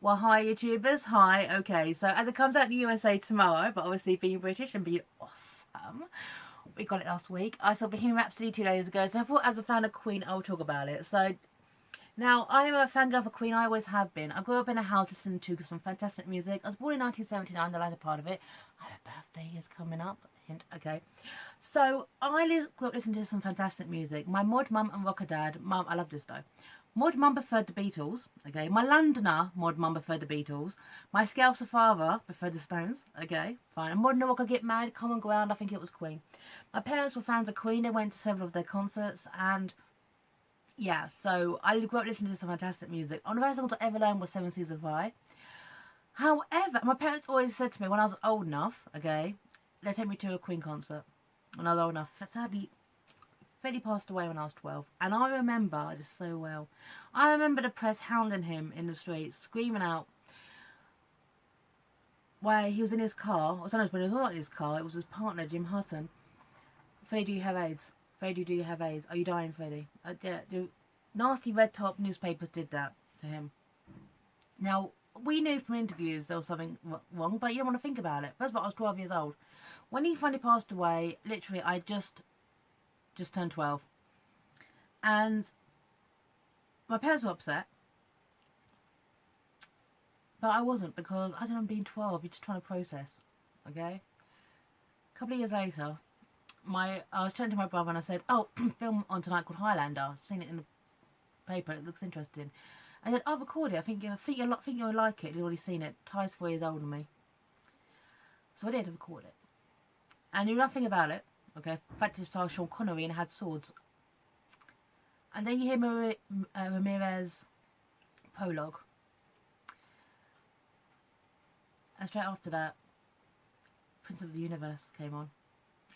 Well, hi YouTubers, hi. Okay, so as it comes out in the USA tomorrow, but obviously being British and being awesome, we got it last week. I saw Bohemian Rhapsody 2 days ago, so I thought as a fan of Queen, I'll talk about it. So now I'm a fangirl for Queen. I always have been. I grew up in a house listening to some fantastic music. I was born in 1979, the latter part of it. My birthday is coming up. Hint. Okay. So I grew up listening to some fantastic music. My mod mum and rocker dad, mum, I love this though. Mod mum preferred the Beatles, okay. My Londoner mod mum preferred the Beatles. My Scouser father preferred the Stones, okay, fine. And modern rocker get mad, common ground, I think it was Queen. My parents were fans of Queen, they went to several of their concerts, and yeah, so I grew up listening to some fantastic music. One of the first songs I ever learned was Seven Seas of Rye. However, my parents always said to me when I was old enough, okay, they take me to a Queen concert. When I was old enough, sadly, Freddie passed away when I was 12, and I remember this so well. I remember the press hounding him in the streets, screaming out where he was in his car, or sometimes when he was not in his car, it was his partner, Jim Hutton. Freddie, do you have AIDS? Freddie, do you have AIDS? Are you dying, Freddie? Nasty red top newspapers did that to him. Now, we knew from interviews there was something wrong, but you don't want to think about it. First of all, I was 12 years old. When he finally passed away, literally, I just turned 12. And my parents were upset. But I wasn't, because I don't know, being 12, you're just trying to process. Okay? A couple of years later, I was chatting to my brother and I said, oh, film on tonight called Highlander. I've seen it in the paper, it looks interesting. I said, I'll record it. I think you'll like it. You've already seen it. Ty's 4 years older than me. So I did record it. I knew nothing about it. Okay, in fact, it starred Sean Connery and had swords. And then you hear Ramirez's prologue. And straight after that, Prince of the Universe came on.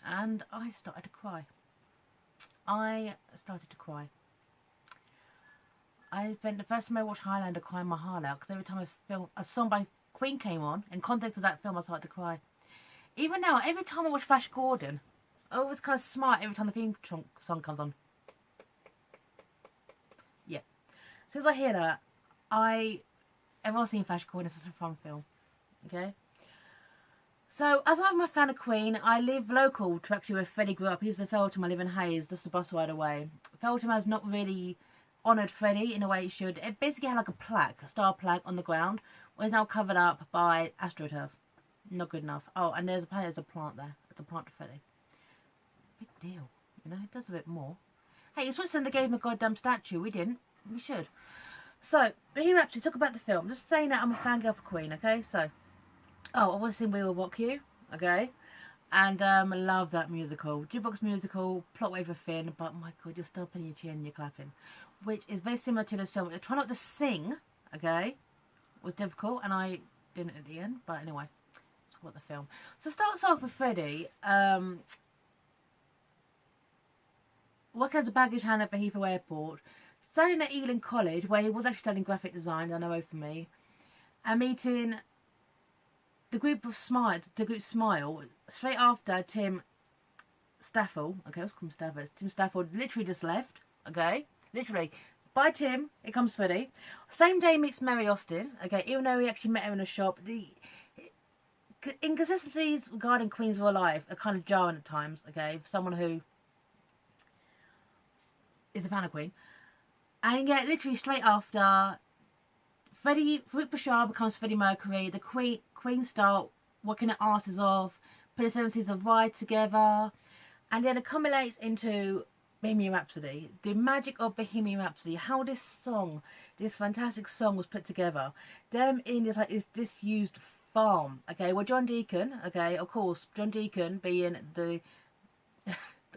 And I started to cry. I started to cry. I spent the first time I watched Highlander crying my heart out, because every time a song by Queen came on, in context of that film, I started to cry. Even now, every time I watch Flash Gordon, I always kind of smart every time the theme song comes on. Yeah. As soon as I hear that, everyone's seen Flash Gordon, it's such a fun film. Okay? So, as I'm a fan of Queen, I live local to actually where Freddie grew up. He was in Feltham, I live in Hayes, just a bus ride away. Feltham has not really honoured Freddie in a way it should. It basically had like a plaque, a star plaque on the ground, where it's now covered up by AstroTurf. Not good enough. Oh, and there's a plant there. It's a plant to Freddie. Big deal. You know, it does a bit more. Hey, in Switzerland they gave him a goddamn statue. We didn't. We should. So, Bohemian Rhapsody, talk about the film. Just saying that I'm a fangirl for Queen, okay? So, oh, I was in We Will Rock You, okay? And I love that musical. Jukebox musical, plot way for Finn, but my god, you're stomping your chin and you're clapping. Which is very similar to the song. Try not to sing, okay? Was difficult, and I didn't at the end, but anyway. What the film. So it starts off with Freddie working as a baggage handler for Heathrow Airport, studying at Ealing College, where he was actually studying graphic design, I know for me, and meeting the group Smile straight after Tim Stafford. Okay, let's call him Stafford. Tim Stafford literally just left. Okay, literally. By Tim, it comes Freddie. Same day meets Mary Austin. Okay, even though he actually met her in a shop, the inconsistencies regarding Queen's real life are kind of jarring at times, okay, for someone who is a fan of Queen. And yet, literally straight after, Farouk Bashar becomes Freddie Mercury, the Queen start working their asses off, putting Seven Seas of Rye together, and then it culminates into Bohemian Rhapsody. The magic of Bohemian Rhapsody, how this fantastic song was put together. Them in this disused farm, okay, well John Deacon, okay, of course, John Deacon being the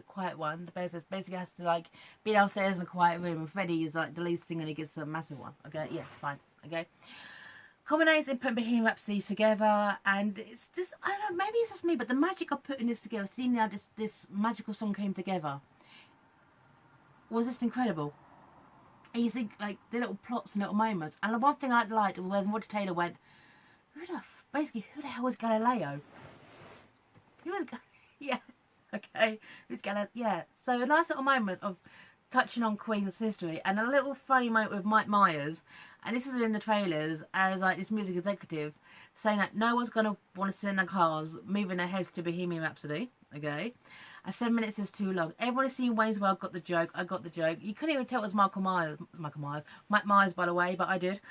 quiet one, the bassist basically has to like be downstairs in a quiet room, and Freddie is like the lead singer and he gets a massive one, okay, yeah, fine, okay. Culminates in putting Bohemian Rhapsody together, and it's just, I don't know, maybe it's just me, but the magic of putting this together, seeing how this magical song came together, was just incredible. And you think like the little plots and little moments, and the one thing I liked was when Roger Taylor went, who the hell was Galileo? Who was, yeah, okay, who's Galileo? Yeah, so a nice little moment of touching on Queen's history, and a little funny moment with Mike Myers, and this is in the trailers, as like this music executive saying that no one's gonna want to sit in their cars moving their heads to Bohemian Rhapsody. Okay, and 7 minutes is too long. Everyone has seen Wayne's World got the joke. I got the joke. You couldn't even tell it was Mike Myers, by the way, but I did.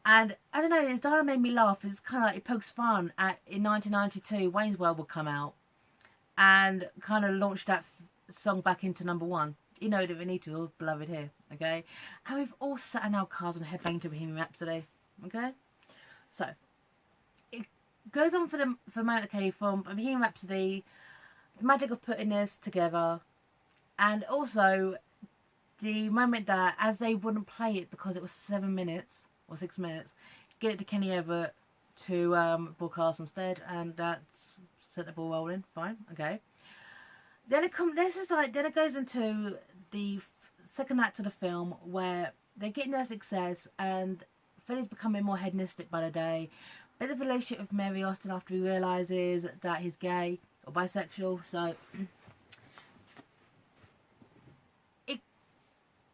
And I don't know, his dialogue made me laugh. It's kind of like it pokes fun at in 1992 Wayne's World would come out and kind of launched that song back into #1. You know that we need to, all beloved here, okay? And we've all sat in our cars and headbanged to Bohemian Rhapsody, okay? So it goes on from Bohemian Rhapsody, the magic of putting this together, and also the moment that as they wouldn't play it because it was 7 minutes or 6 minutes, get it to Kenny Everett to broadcast instead, and that's set the ball rolling. Fine, okay. Then it goes into the second act of the film where they're getting their success and Freddie's becoming more hedonistic by the day. Bit of a relationship with Mary Austin after he realises that he's gay or bisexual. So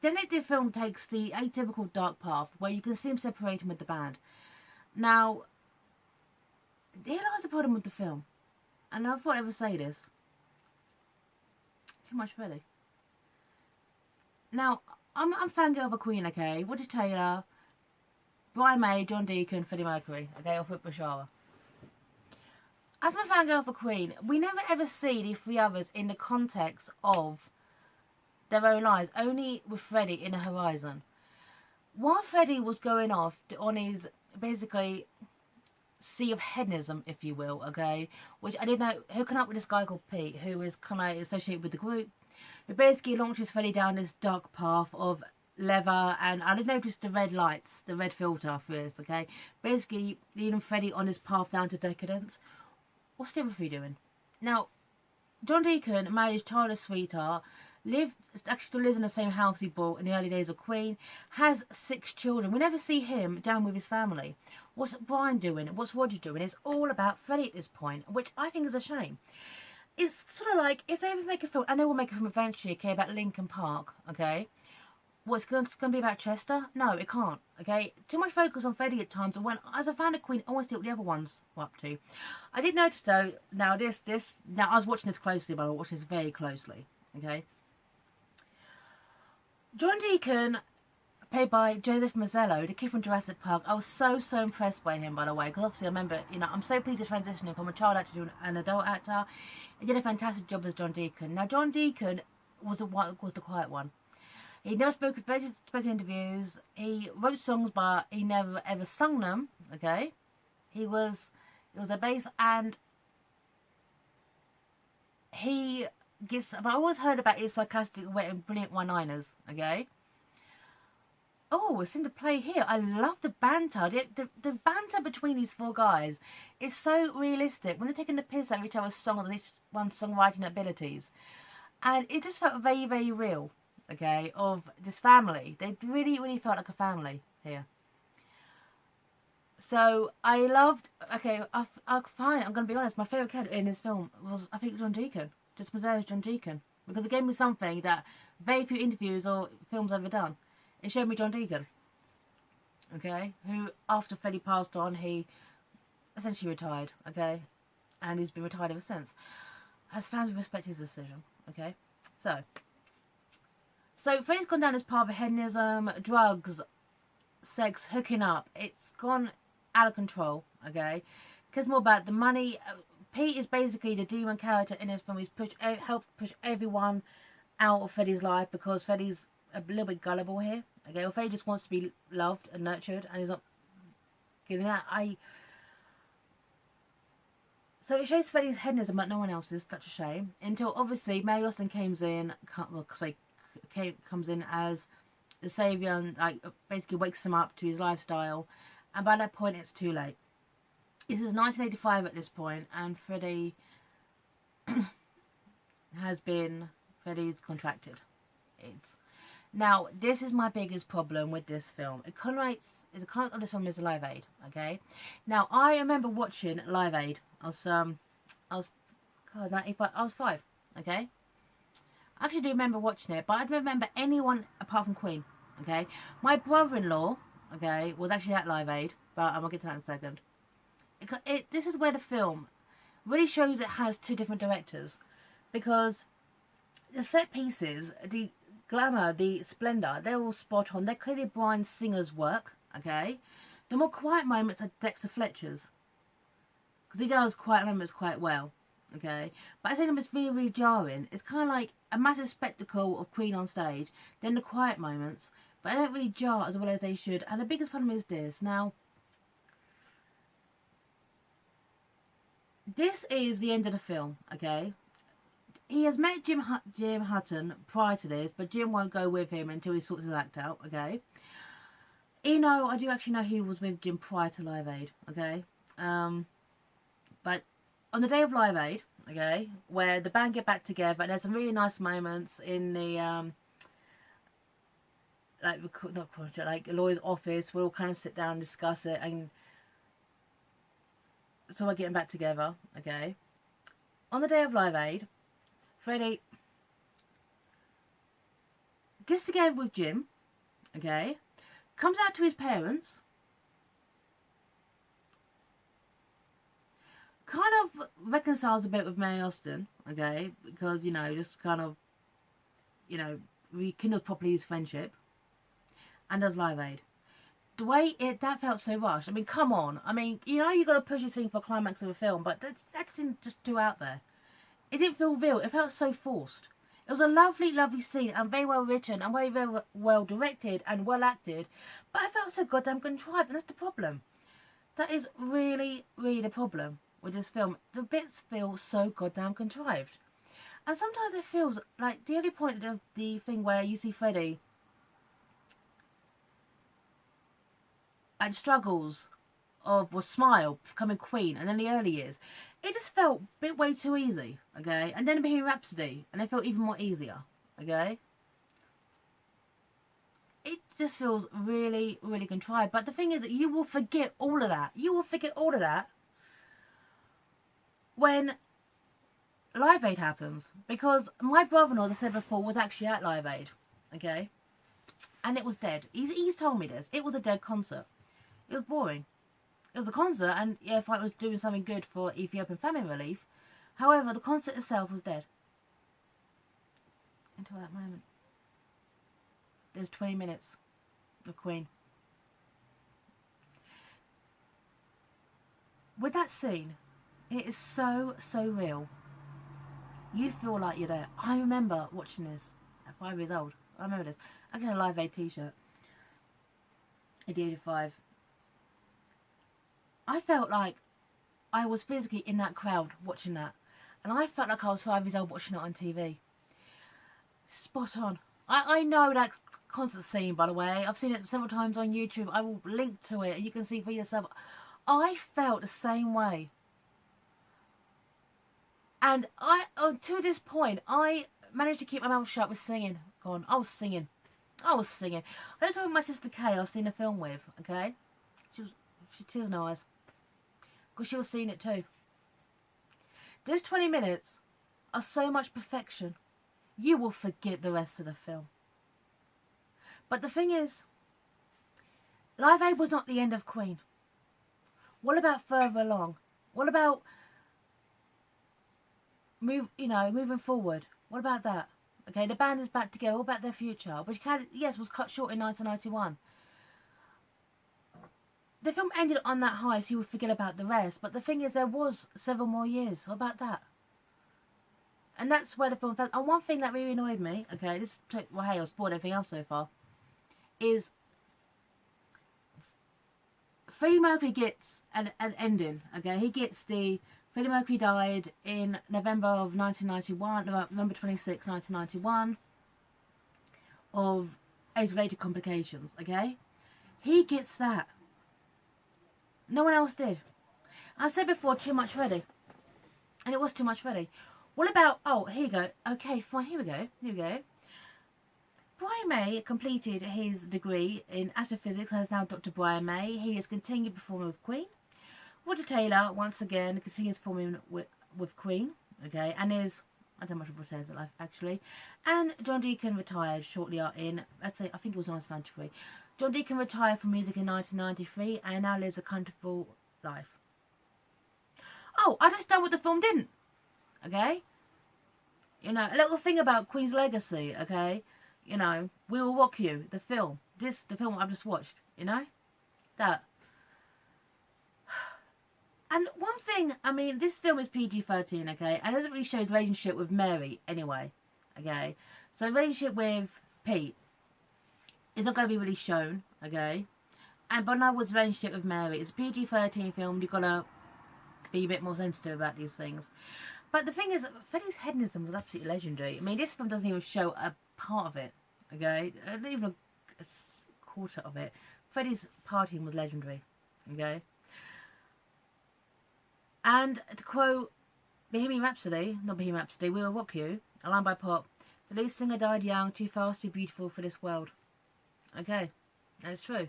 the film takes the atypical dark path where you can see him separating with the band. Now, here lies the problem with the film, and I thought I'd ever say this. Too much Freddie. Now, I'm fangirl of a Queen, okay? Woody Taylor, Brian May, John Deacon, Freddie Mercury, okay? Or Foot Bashara. As I'm a fangirl of a Queen, we never ever see the three others in the context of their own lives, only with Freddie in the horizon. While Freddie was going off on his, basically, sea of hedonism, if you will, okay, which I didn't know, hooking up with this guy called Pete, who is kind of associated with the group, who basically launches Freddie down this dark path of leather, and I did notice the red lights, the red filter for this, okay, basically leading Freddie on his path down to decadence. What's the other three doing? Now, John Deacon married his childless sweetheart, still lives in the same house he bought in the early days of Queen, has 6 children. We never see him down with his family. What's Brian doing? What's Roger doing? It's all about Freddie at this point, which I think is a shame. It's sort of like, if they ever make a film, and they will make a film eventually, okay, about Linkin Park, okay, what's going to be about Chester? No, it can't, okay? Too much focus on Freddie at times, and when, as a fan of Queen, I want to see what the other ones were up to. I did notice, though, now I was watching this closely, but I was watching this very closely, okay? John Deacon, played by Joseph Mazzello, the kid from Jurassic Park. I was so impressed by him, by the way, because obviously I remember, you know, I'm so pleased to transitioning from a child actor to an adult actor. He did a fantastic job as John Deacon. Now, John Deacon was the quiet one. He never spoke in interviews. He wrote songs, but he never ever sung them. Okay, it was a bass, and he gets. But I always heard about his sarcastic and brilliant one-liners. Okay. Oh, it's in the play here. I love the banter. The banter between these 4 guys is so realistic. When they're taking the piss out of each other's songs and each one's songwriting abilities, and it just felt very, very real. Okay, of this family. They really felt like a family here. So I loved. Okay, fine. I'm gonna be honest. My favorite character in this film was, I think, John Deacon. Just Mazzello's John Deacon, because it gave me something that very few interviews or films ever done. It showed me John Deacon. Okay, who after Freddie passed on, he essentially retired. Okay, and he's been retired ever since. As fans respect his decision. Okay, so Freddie's gone down this path of hedonism, drugs, sex, hooking up. It's gone out of control, okay? Because more about the money. Pete is basically the demon character in this film. He's helped push everyone out of Freddie's life because Freddie's a little bit gullible here, okay? Or Freddie just wants to be loved and nurtured, and he's not getting that. So it shows Freddie's hedonism, but no one else's. Such a shame. Until obviously Mary Austin comes in as the saviour and basically wakes him up to his lifestyle, and by that point it's too late. This is 1985 at this point, and Freddie Freddie's contracted. Now this is my biggest problem with this film. The content of this film is Live Aid. Okay, now I remember watching Live Aid. I was 5. Okay. I actually do remember watching it, but I don't remember anyone apart from Queen. Okay, my brother-in-law, okay, was actually at Live Aid, but I'm gonna get to that in a second. This is where the film really shows it has two different directors, because the set pieces, the glamour, the splendour, they're all spot on. They're clearly Bryan Singer's work, okay? The more quiet moments are Dexter Fletcher's, because he does quiet moments quite well, okay? But I think it's really, really jarring. It's kind of like a massive spectacle of Queen on stage, then the quiet moments, but they don't really jar as well as they should. And the biggest problem is this. Now, this is the end of the film, okay? He has met Jim Hutton prior to this, but Jim won't go with him until he sorts his act out, okay? I do actually know he was with Jim prior to Live Aid, okay? But on the day of Live Aid, okay, where the band get back together, and there's some really nice moments in the, like a lawyer's office, we'll all kind of sit down and discuss it, and so we're getting back together, okay? On the day of Live Aid, Freddie gets together with Jim, okay, comes out to his parents, kind of reconciles a bit with Mary Austin, okay, because, just kind of, rekindles properly his friendship, and does Live Aid. The way that felt so rushed. I mean, come on. I mean, you got to push a scene for a climax of a film, but that seemed just too out there. It didn't feel real. It felt so forced. It was a lovely, lovely scene and very well written and very, very well directed and well acted, but it felt so goddamn contrived, and that's the problem. That is really, really the problem with this film. The bits feel so goddamn contrived. And sometimes it feels like the only point of the thing where you see Freddie and struggles or smile becoming Queen, and then the early years, it just felt a bit way too easy, okay? And then Bohemian Rhapsody, and it felt even more easier, okay? It just feels really, really contrived. But the thing is that you will forget all of that. You will forget all of that when Live Aid happens. Because my brother-in-law, as I said before, was actually at Live Aid, okay? And it was dead. He's told me this. It was a dead concert. It was boring. It was a concert, and yeah, if I was doing something good for Ethiopian famine relief. However, the concert itself was dead. Until that moment. There's 20 minutes of Queen. With that scene, it is so, so real. You feel like you're there. I remember watching this at 5 years old. I remember this. I got a Live Aid t-shirt at the age of 5. I felt like I was physically in that crowd watching that. And I felt like I was 5 years old watching it on TV. Spot on. I know that concert scene, by the way. I've seen it several times on YouTube. I will link to it and you can see for yourself. I felt the same way. And to this point, I managed to keep my mouth shut with singing. I was singing. I looked over my sister Kay I was seeing the film with, okay? She tears in her eyes. Because she was seeing it too. Those 20 minutes are so much perfection. You will forget the rest of the film. But the thing is, Live Aid was not the end of Queen. What about further along? What about moving forward? What about that? Okay, the band is back together. What about their future? Which was cut short in 1991. The film ended on that high, so you would forget about the rest. But the thing is, there was several more years. What about that? And that's where the film fell. And one thing that really annoyed me, okay, hey, I've spoiled everything else so far, is Freddie Mercury gets an ending, okay? He gets Freddie Mercury died in November of 1991, November 26, 1991, of age-related complications, okay? He gets that. No one else did. I said before, too much Freddie. And it was too much Freddie. What about, here you go. Okay, fine, here we go. Brian May completed his degree in astrophysics and is now Dr. Brian May. He has continued performing with Queen. Roger Taylor, once again, continues performing with Queen, okay, and is I don't know much of Freddy's life, actually. And John Deacon retired shortly in, let's say, I think it was 1993. John Deacon retired from music in 1993 and now lives a comfortable life. Oh, I just done what the film didn't. Okay? You know, a little thing about Queen's legacy, okay? You know, We Will Rock You, the film. The film I've just watched, you know? That. And one thing, I mean, this film is PG-13, okay? And it doesn't really show his relationship with Mary, anyway, okay? So the relationship with Pete is not going to be really shown, okay? And Bon Iver's relationship with Mary, it's a PG-13 film, you've got to be a bit more sensitive about these things. But the thing is, Freddie's hedonism was absolutely legendary. I mean, this film doesn't even show a part of it, okay? Not even a quarter of it. Freddie's partying was legendary, okay? And to quote Bohemian Rhapsody, not Bohemian Rhapsody, We Will Rock You, a line by Pop, the lead singer died young, too fast, too beautiful for this world. Okay, that's true.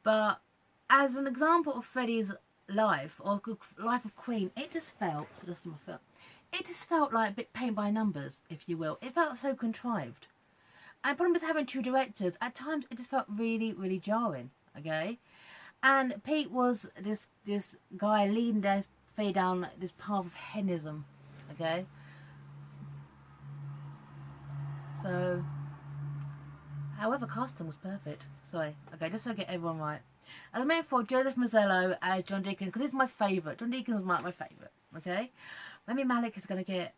But as an example of Freddie's life, or life of Queen, it just felt, it just felt like a bit paint by numbers, if you will. It felt so contrived. And the problem with having two directors, at times it just felt really, really jarring, okay? And Pete was this guy leading their Freddie down this path of hedonism, okay? So, however, casting was perfect. Sorry, okay, just so I get everyone right. As I mentioned before, Joseph Mazzello as John Deacon, because he's my favourite. John Deacon is my favourite, okay? Rami Malek is going to get,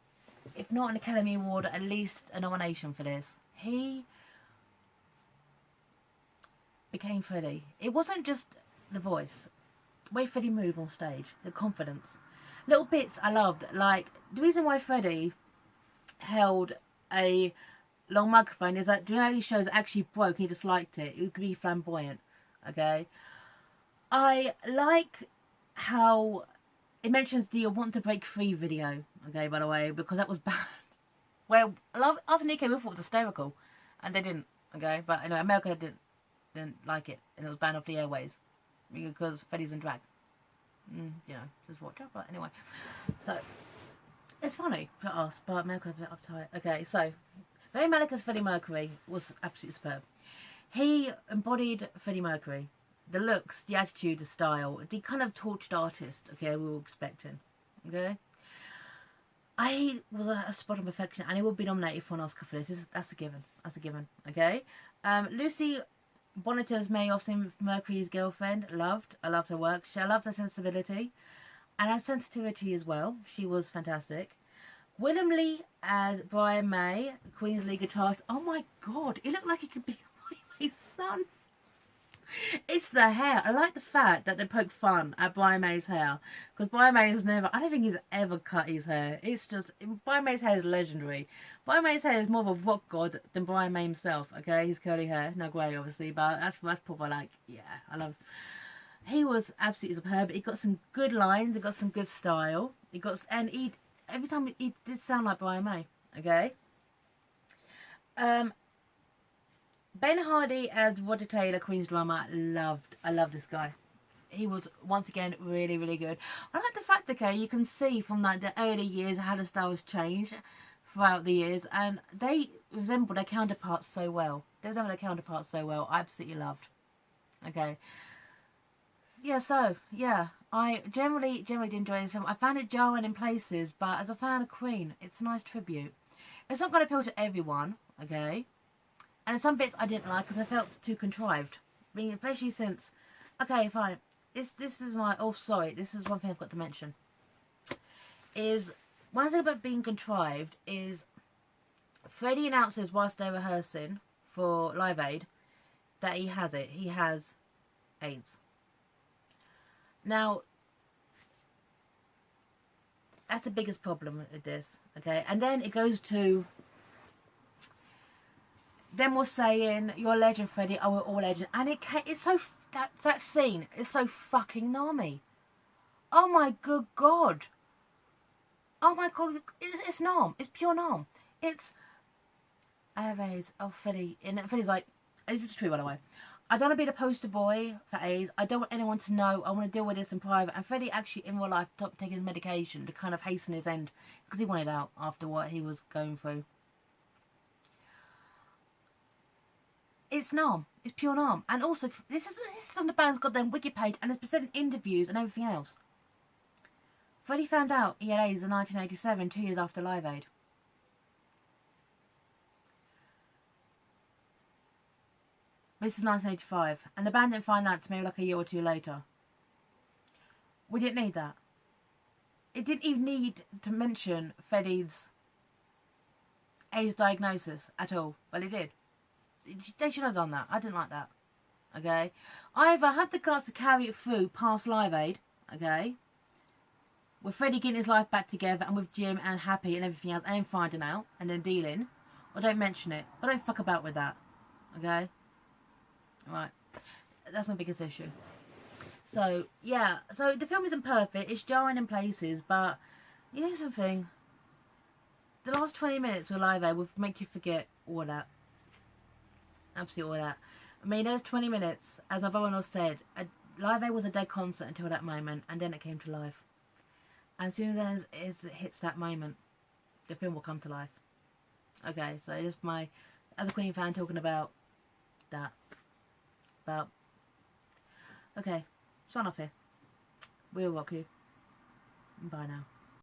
if not an Academy Award, at least a nomination for this. He became Freddie. It wasn't just the voice, the way Freddie moved on stage, the confidence. Little bits I loved, like the reason why Freddie held a long microphone is that during early shows it actually broke, he disliked it. It could be flamboyant, okay? I like how it mentions the Want to Break Free video, okay, by the way, because that was bad. Well, us and UK, we thought it was hysterical, and they didn't, okay? But anyway, America didn't like it, and it was banned off the airways because Freddie's in drag. You know, just watch out. But anyway, so it's funny for us, but America's a bit uptight. Okay, so Rami Malek as Freddie Mercury was absolutely superb. He embodied Freddie Mercury, the looks, the attitude, the style, the kind of torched artist. Okay, we were expecting. Okay. I was a spot on perfection, and he would be nominated for an Oscar for this. That's a given. That's a given. Okay. Lucy Bonnet as Mae Austin, Mercury's girlfriend. I loved her work. I loved her sensibility and her sensitivity as well. She was fantastic. Willem Lee as Brian May, Queen's lead guitarist. Oh my God, he looked like he could be my son. It's the hair. I like the fact that they poked fun at Brian May's hair, because Brian May has never, I don't think he's ever cut his hair. It's just, Brian May's hair is legendary. Brian May's hair is more of a rock god than Brian May himself, okay? His curly hair, no grey obviously, but that's proper, like, yeah, I love. He was absolutely superb. He got some good lines, he got some good style, every time he did sound like Brian May, okay? Ben Hardy as Roger Taylor, Queen's drummer. I loved this guy. He was, once again, really, really good. I like the fact, okay, you can see from like the early years how the style has changed throughout the years, and they resemble their counterparts so well. I absolutely loved. Okay. Yeah, so, yeah. I generally did enjoy this film. I found it jarring in places, but as a fan of Queen, it's a nice tribute. It's not going to appeal to everyone, okay? And some bits I didn't like because I felt too contrived. I mean, especially since, okay, fine. This is my, oh sorry, this is one thing I've got to mention. Is, one thing about being contrived is, Freddie announces whilst they're rehearsing for Live Aid that he has it. He has AIDS. Now, that's the biggest problem with this, okay? And then it goes to, then we're saying, you're a legend, Freddie. Oh, we're all legend. And it's so, that scene is so fucking narmy. Oh my good God. Oh my God. It's narm. It's pure narm. It's, I have AIDS. Oh, Freddie. And Freddie's like, this is true, by the way. I don't want to be the poster boy for AIDS. I don't want anyone to know. I want to deal with this in private. And Freddie actually, in real life, stopped taking his medication to kind of hasten his end because he wanted out after what he was going through. It's numb. It's pure numb. And also, this is on the band's goddamn wiki page, and it's presenting interviews and everything else. Freddie found out he had AIDS in 1987, 2 years after Live Aid. This is 1985, and the band didn't find out until maybe like a year or two later. We didn't need that. It didn't even need to mention Freddie's AIDS diagnosis at all. Well, it did. They should have done that. I didn't like that. Okay? Either have the guts to carry it through past Live Aid, okay? With Freddie getting his life back together, and with Jim and Happy and everything else, and finding out, and then dealing. Or don't mention it. Or don't fuck about with that. Okay? Right. That's my biggest issue. So, yeah. So, the film isn't perfect. It's jarring in places, but you know something? The last 20 minutes with Live Aid will make you forget all that. Absolutely all that. I mean, there's 20 minutes, as my brother-in-law said, Live Aid was a dead concert until that moment, and then it came to life. And as soon as it hits that moment, the film will come to life. Okay, so just my, as a Queen fan, talking about that. Okay, sign off here. We'll rock you. Bye now.